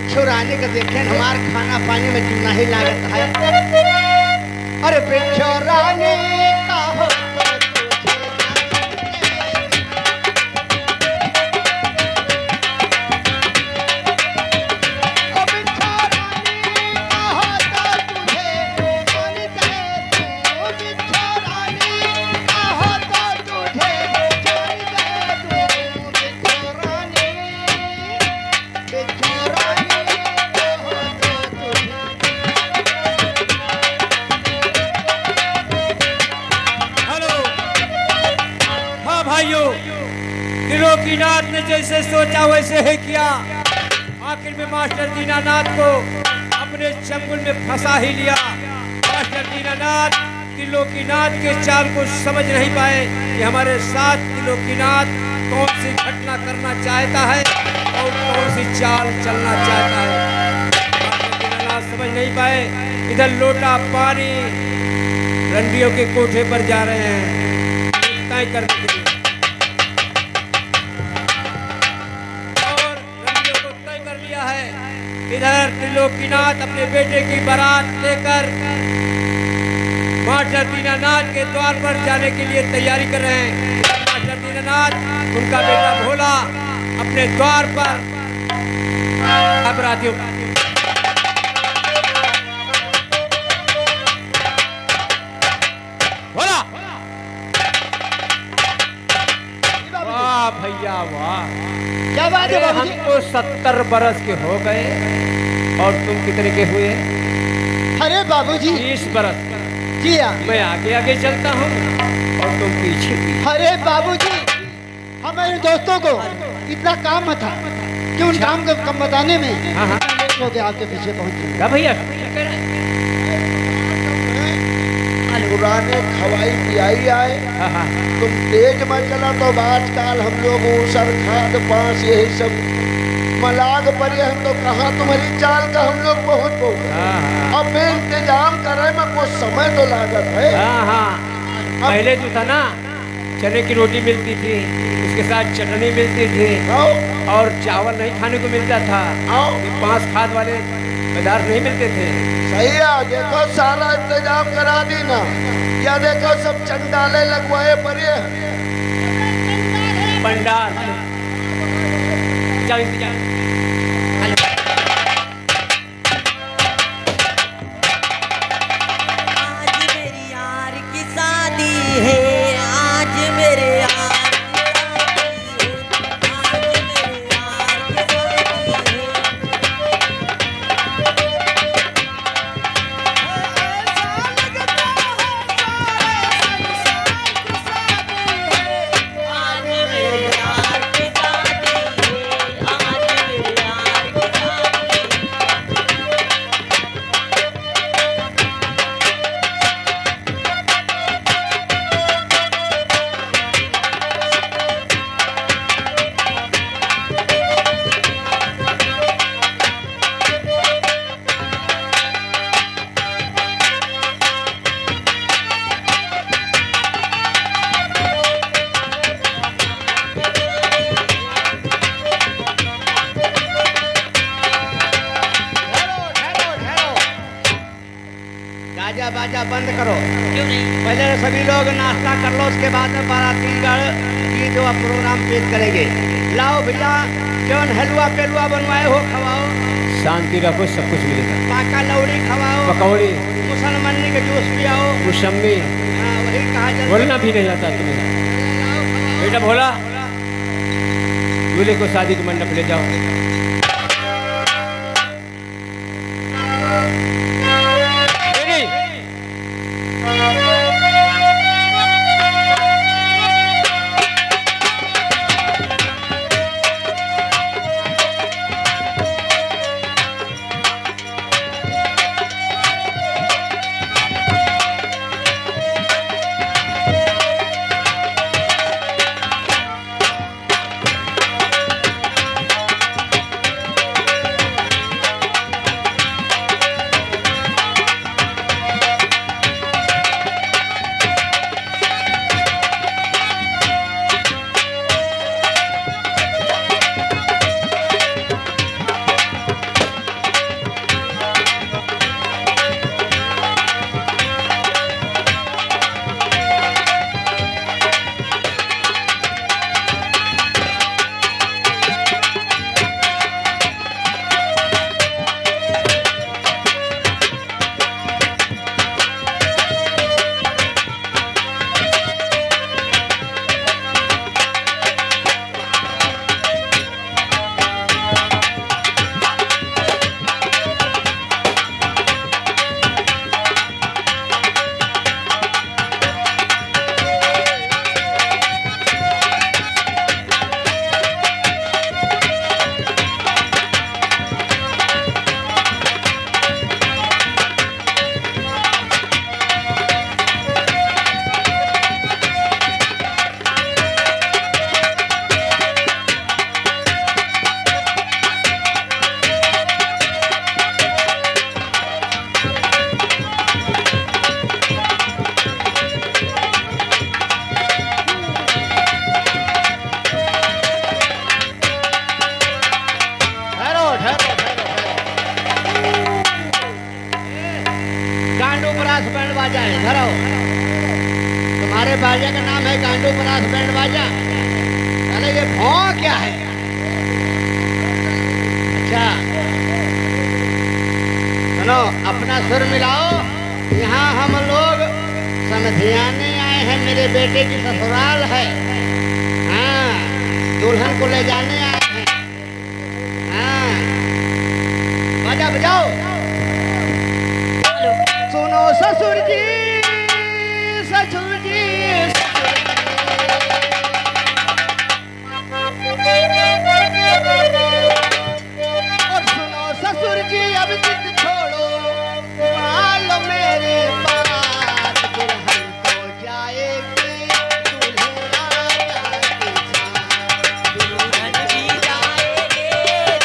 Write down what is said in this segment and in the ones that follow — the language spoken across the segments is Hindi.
बिच्छू रानी का देखें हमार खाना पानी में जीवना ही लागत है। अरे बिच्छू रानी का हो त्रिलोकीनाथ ने जैसे सोचा वैसे ही किया। आखिर में मास्टर दीनानाथ को अपने चंगुल में फंसा ही लिया। मास्टर दीनानाथ त्रिलोकीनाथ के चाल को समझ नहीं पाए कि हमारे साथ त्रिलोकीनाथ कौन सी घटना करना चाहता है और कौन सी चाल चलना चाहता है। मास्टर दीनानाथ समझ नहीं पाए। इधर लोटा पानी रंडियों के कोठे पर जा रहे हैं तय करने के लिए। इधर त्रिलोकीनाथ अपने बेटे की बारात लेकर मास्टर दीनानाथ के द्वार पर जाने के लिए तैयारी कर रहे हैं। मास्टर दीनानाथ उनका बेटा भोला अपने द्वार पर अपराधियों भोला वाह भैया वाह, क्या बात है बाबूजी? हमको 70 बरस के हो गए और तुम कितने के हुए? अरे बाबूजी 20 बरस। जी हाँ। मैं आगे आगे चलता हूँ और तुम पीछे पीछे। अरे बाबूजी हमारे दोस्तों को इतना काम था कि उन काम को कम बताने में लेट हो गया, आपके पीछे पहुंचे। क्या भैया? पुराने खवाई पियाई आए। तुम तेज में चला तो आजकल हम लोग ऊसर खाद पास यही सब मलाग पर हम तो कहा तुम्हारी चाल का हम लोग बहुत अब मैं इंतजाम करे में कुछ समय तो लागत है। पहले जो था ना चने की रोटी मिलती थी, उसके साथ चटनी मिलती थी और चावल नहीं खाने को मिलता था। 5 खाद वाले पदार्थ नहीं मिलते थे। सही है, देखो सारा इंतजाम करा दी ना। या देखो सब चंडाले लगवाए पड़े पंडाल। जाओ इंतजाम। आज मेरी यार की शादी है, आज मेरे यार बाजा बंद करो। क्यों नहीं? पहले सभी लोग नाश्ता कर लो, उसके बाद में बारातीगढ़ की जो प्रोग्राम पेश करेंगे। लाओ भैया जौन हलवा पेलुआ बनवाए हो खवाओ। शांति रखो, सब कुछ मिलेगा। पाका लौड़ी खवाओ, पकौड़ी, मुसलमान के जूस पियाओ। मौसमी। वही कहा बोलना भी नहीं आता तुम्हें। बेटा भोला दूल्हे को शादी के मंडप ले जाओ। बाजा है, इधर आओ। तुम्हारे बाजा का नाम है गांडू परास बैंड बाजा। अरे ये भौं क्या है? अच्छा सुनो, अपना सुर मिलाओ। यहाँ हम लोग समधियाने आए हैं, मेरे बेटे की ससुराल है। हाँ, दुल्हन को ले जाने आए हैं। हाँ, बाजा बजाओ। सुनो ससुर जी, ससुर जी, और सुनो ससुर जी, अब जिद छोड़ो, मान लो मेरी बात। दुल्हन को जाएगी दूल्हे राजा के साथ। दुल्हन भी जाएंगे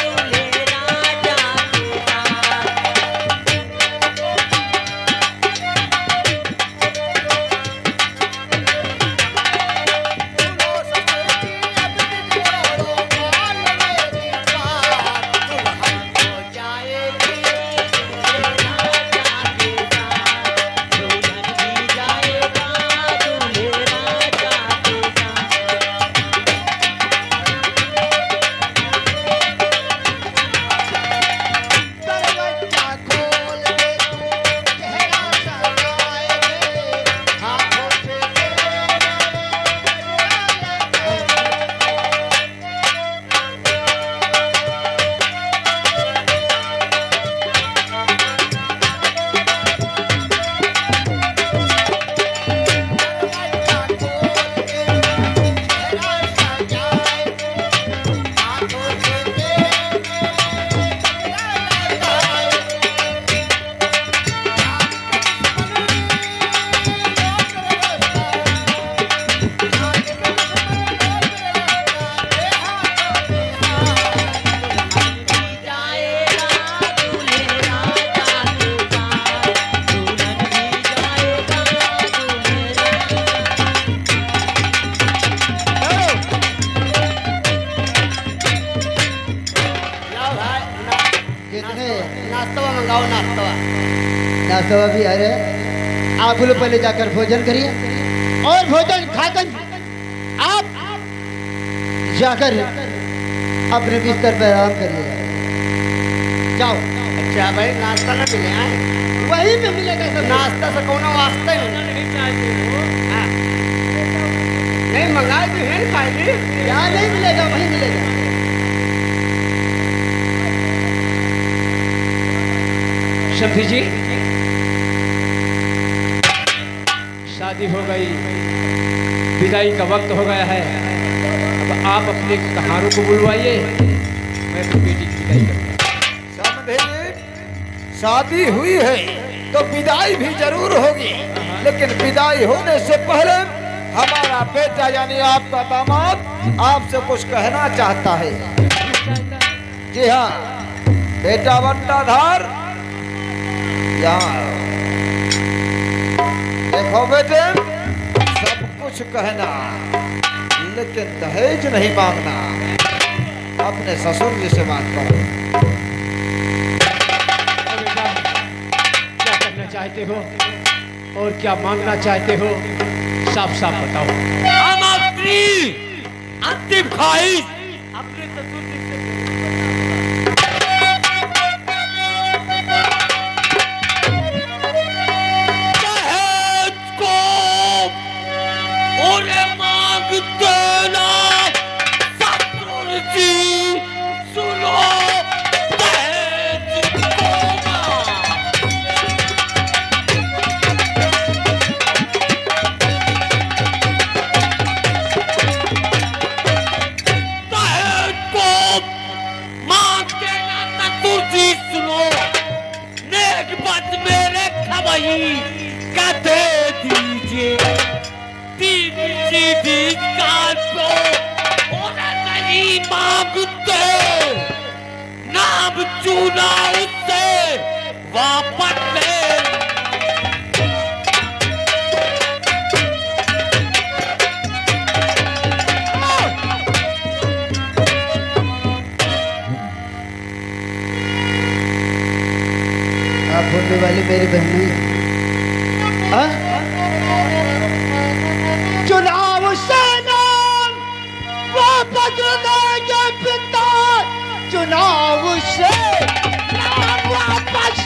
दूल्हे राजा के साथ। सुनो ससुर जी, अब जिद छोड़ो, मान लो मेरी बात। दुल्हन को जाएगी दूल्हे राजा के साथ। दुल्हन भी जाएगा दूल्हे राजा के साथ। दरवाजा खोल के चेहरा सजाएंगे, हाथों से दरवाजा खोल के चेहरा सजाएंगे, हाथों से जाएगा दूल्हे राजा के साथ। दुल्हन भी जाएगा दूल्हे राजा। लाओ भाई, कितने नाश्ता मंगाओ, नाश्ता। नाश्ता भी आ रहे हैं। आप लोग पहले जाकर भोजन करिए और भोजन खाकर आप जाकर अपने बिस्तर पर आराम करिए। जाओ, अच्छा भाई, नाश्ता ना मिले आए, वहीं पे मिलेगा सब। नाश्ता से कोनो वास्ता ही नहीं। नहीं चाहते हो। हाँ। नहीं मंगाए तो है पाएंगे। यहाँ नहीं मिलेगा, वहीं मिलेगा। शम्भी जी, शादी हो गई, विदाई का वक्त हो गया है। अब आप अपने कहारों को बुलवाइए, मैं अपनी बेटी की विदाई करूँगा। समझे, शादी हुई है तो विदाई भी जरूर होगी, लेकिन विदाई होने से पहले हमारा बेटा यानी आपका दामाद आपसे कुछ कहना चाहता है। जी हाँ बेटा बंटाधार, यहाँ आओ। देखो बेटे, सब कुछ कहना लेकिन दहेज नहीं मांगना। अपने ससुर जी से बात करो। बेटा, क्या करना चाहते हो और क्या मांगना चाहते हो, साफ साफ बताओ। हम अपनी अंतिम ख्वाहिश अपने ससुर जी से दहेज को और मांग देना। ससुर जी सुनो, दहेज को दहेज को मांग देना। ससुर जी सुनो, नेक बद मेरे खबई का दे दीजिए। तीन सीधी काल को और नहीं मांगते, नाम चुना उससे वापस ले। आप होने वाली मेरी बहन नहीं है। हाँ? चुनाव से नाम वापस।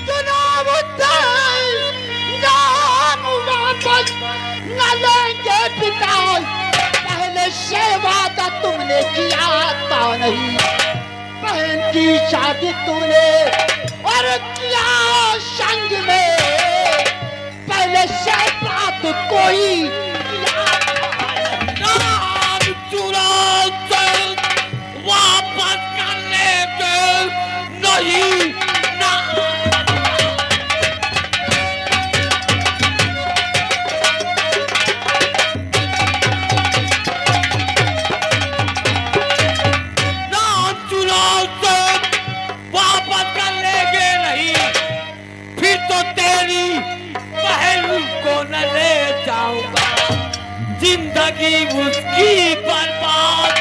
चुनाव से नाम वापस न लेंगे पिता। पहले से वादा तुमने किया था नहीं, बहन की शादी तुमने और किया संग में। पहले से बात कोई नाम चुराओ तो वापस कर लेंगे नहीं ना। नाम चुराओ तो वापस कर लेंगे नहीं, फिर तो तेरी बहन को न ले जाऊंगा। जिंदगी उसकी बर्बाद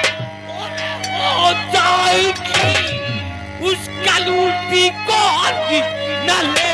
हो जाएगी, उसका लूटी को न ले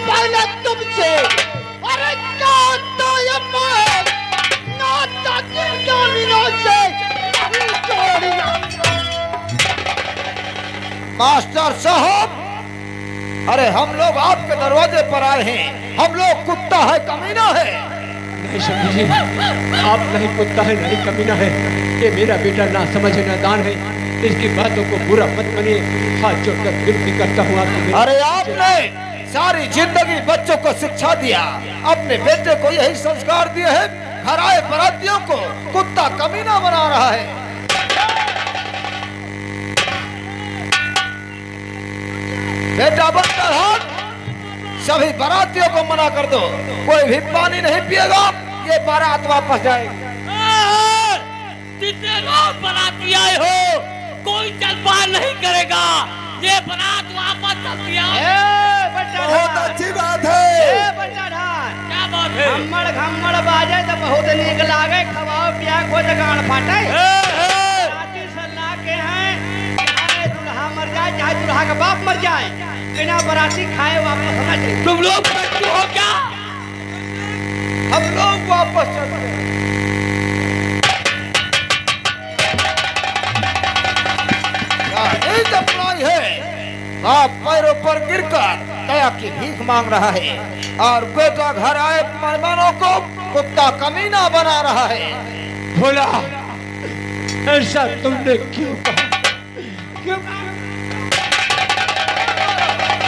पहले तुमसे और तो ये से नहीं जोड़ना। मास्टर साहब, अरे हम लोग आपके दरवाजे पर आए हैं। हम लोग कुत्ता है कमीना है? नहीं शंभू जी, आप नहीं कुत्ता है नहीं कमीना है। ये मेरा बेटा ना समझ ना दान है, इसकी बातों को बुरा मत मानिए। हाथ जोड़कर विनती करता हूँ आपको। अरे आपने सारी जिंदगी बच्चों को शिक्षा दिया, अपने बेटे को यही संस्कार दिए हैं। घर आए बरातियों को कुत्ता कमीना बना रहा है। बेटा बनकर हाथ, सभी बरातियों को मना कर दो, कोई भी पानी नहीं पिएगा, ये बारात वापस जाएगी। जितने लोग बाराती आए हो, कोई जलपान नहीं करेगा। ये बारात वापस चलती है। बहुत अच्छी बात है। क्या बात है? घम्मड़ घम्मड़ बाजे तो बहुत नीक लागे, खवाओ पिया को जगान फाटे। राती सल्लाह के हैं, चाहे दुल्हा मर जाए चाहे दुल्हा का बाप मर जाए, बिना बराती खाए वापस होना चाहिए। तुम लोग बच्चे हो क्या? हम लोग वापस चलते हैं। एक अपनाई है, बाप पैरों पर गिरकर दया की भीख मांग रहा है और बेटा घर आए मेहमानों को कुत्ता कमीना बना रहा है। भोला, ऐसा तुमने क्यों कहा? क्यों?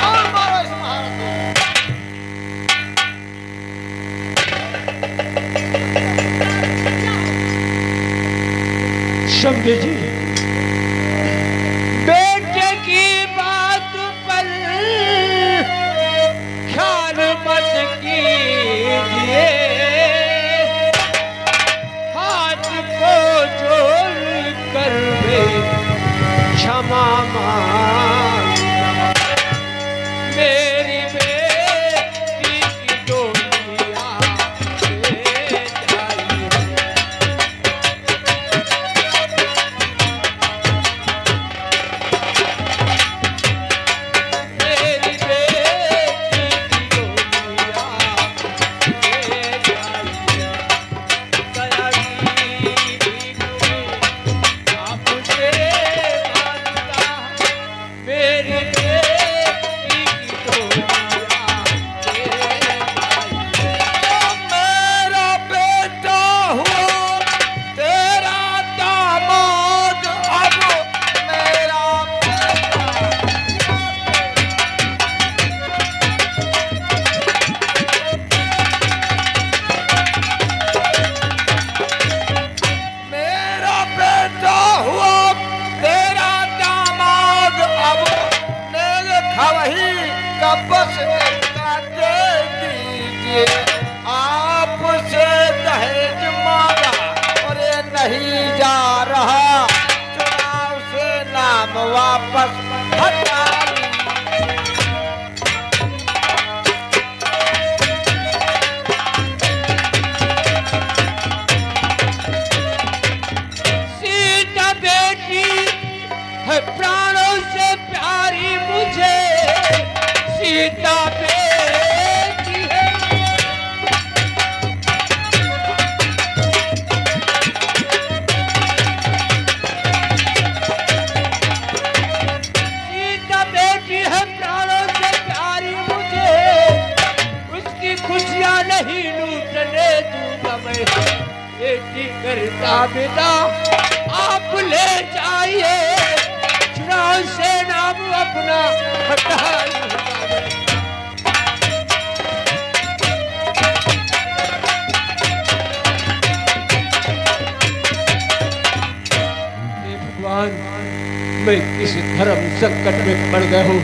और मारो इस महाराज को। शंभू जी, बेटे की बात पर ख्याल मत कीजिए, हाथ को जोड़ कर वे क्षमा मांगना। मेरी बेटी की डोलियां ले जाइए। मैं बेटी करता विदा, आप ले जाइए, चुनाव से नाम अपना हटा लूंगा मैं। भगवान, मैं किस धर्म संकट में पड़ गया हूँ।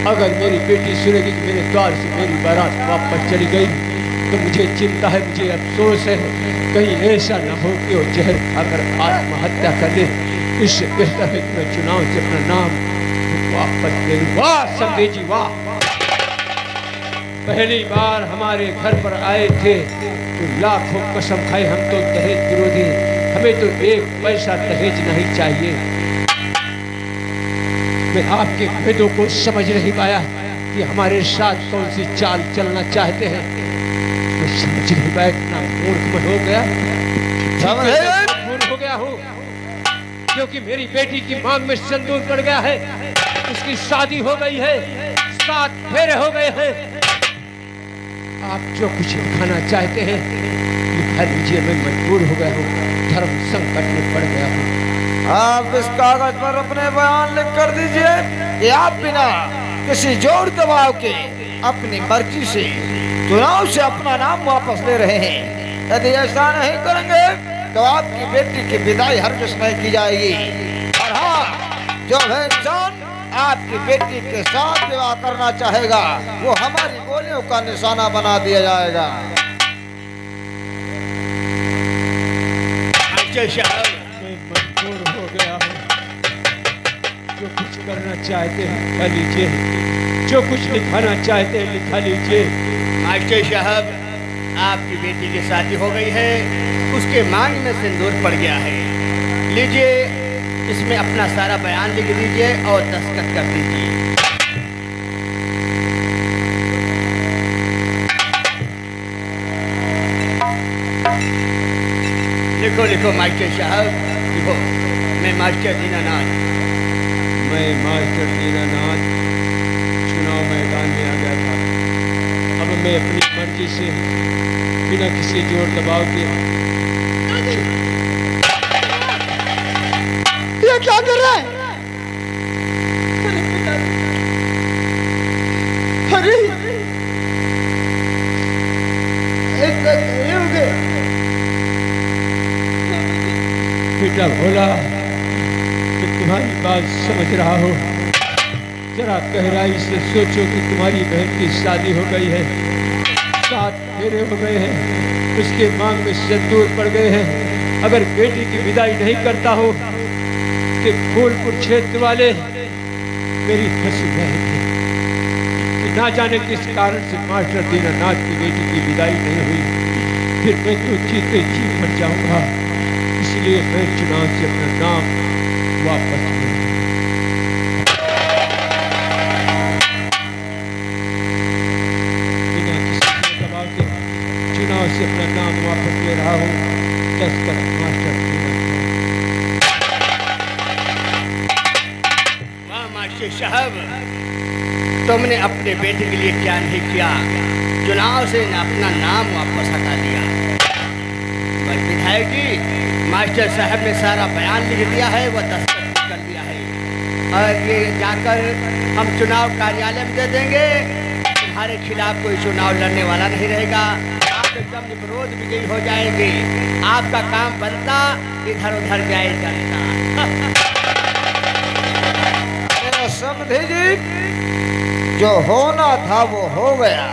अगर मेरी बेटी सुनेगी कि मेरे द्वार से मेरी बारात वापस चली गई तो मुझे चिंता है, मुझे अफसोस है। कहीं ऐसा न हो कि वो जहर खाकर आत्महत्या कर ले। इससे बेहतर है कि मैं चुनाव से अपना नाम वापस ले लूं। वाह समझे जी वाह, पहली बार हमारे घर पर आए थे तो लाखों कसम खाए, हम तो दहेज विरोधी, हमें तो एक पैसा दहेज नहीं चाहिए। मैं आपके भेदों को समझ नहीं पाया कि हमारे साथ कौन सी चाल चलना चाहते हैं। मैं समझ नहीं पाया, इतना मूर्ख मैं हो गया, मूर्ख हो गया हूँ, क्योंकि मेरी बेटी की मांग में सिंदूर पड़ गया है, उसकी शादी हो गई है, 7 फेरे हो गए हैं। आप जो कुछ दिखाना चाहते हैं लिखा लीजिए, मैं मजबूर हो गया हूँ, धर्म संकट में पड़ गया हूँ। आप इस कागज पर अपने बयान लिख कर दीजिए कि आप बिना किसी जोर दबाव के अपनी मर्जी से चुनाव से अपना नाम वापस ले रहे हैं। यदि ऐसा नहीं करेंगे तो आपकी बेटी की विदाई हरगिज़ नहीं की जाएगी। और हाँ, जो है इंसान आपकी बेटी के साथ विवाह करना चाहेगा वो हमारी गोलियों का निशाना बना दिया जाएगा। मैं मजबूर हो गया हूँ, जो कुछ करना चाहते हैं लिखा लीजिए, जो कुछ लिखाना चाहते हैं लिखा लीजिए। मास्टर साहब, आपकी बेटी की शादी हो गई है, उसके मांग में सिंदूर पड़ गया है। लीजिए, इसमें अपना सारा बयान लिख दीजिए और दस्तखत कर दीजिए। लिखो लिखो मास्टर साहब, लिखो। मैं मास्टर दीनानाथ, मैं मास्टर दीनानाथ चुनाव मैदान में आ गया था। अब मैं अपनी मर्जी से बिना किसी जोर दबाव के। ये क्या कर रहा है? अरे ये हो गया। बेटा भोला, मैं तुम्हारी बात समझ रहा हूँ, जरा गहराई से सोचो कि तुम्हारी बहन की शादी हो गई है, 7 फेरे हो गए हैं, उसके मांग में सिंदूर पड़ गए हैं। अगर बेटी की विदाई नहीं करता हो कि फूलपुर क्षेत्र वाले मेरी हंसी रहेगी कि ना जाने किस कारण से मास्टर दीनानाथ की बेटी की विदाई नहीं हुई, फिर मैं तो जीते जी मर जाऊंगा। इसलिए मैं चुनाव से अपना नाम वापस लूं। बिना किसी दबाव के चुनाव से अपना नाम वापस ले रहा हूँ। दस्तखत मास्टर दीनानाथ। वाह मास्टर साहब, तुमने अपने बेटे के लिए क्या नहीं किया, चुनाव से अपना नाम वापस हटा लिया। बस विधायक जी, मास्टर साहब ने सारा बयान लिख दिया है, वह दस्तखत कर दिया है, और ये जाकर हम चुनाव कार्यालय में दे देंगे। तुम्हारे खिलाफ कोई चुनाव लड़ने वाला नहीं रहेगा, आप एकदम निर्विरोध विजयी हो जाएंगे। आपका काम बनता इधर उधर जाए चलता। समझे जी, जो होना था वो हो गया।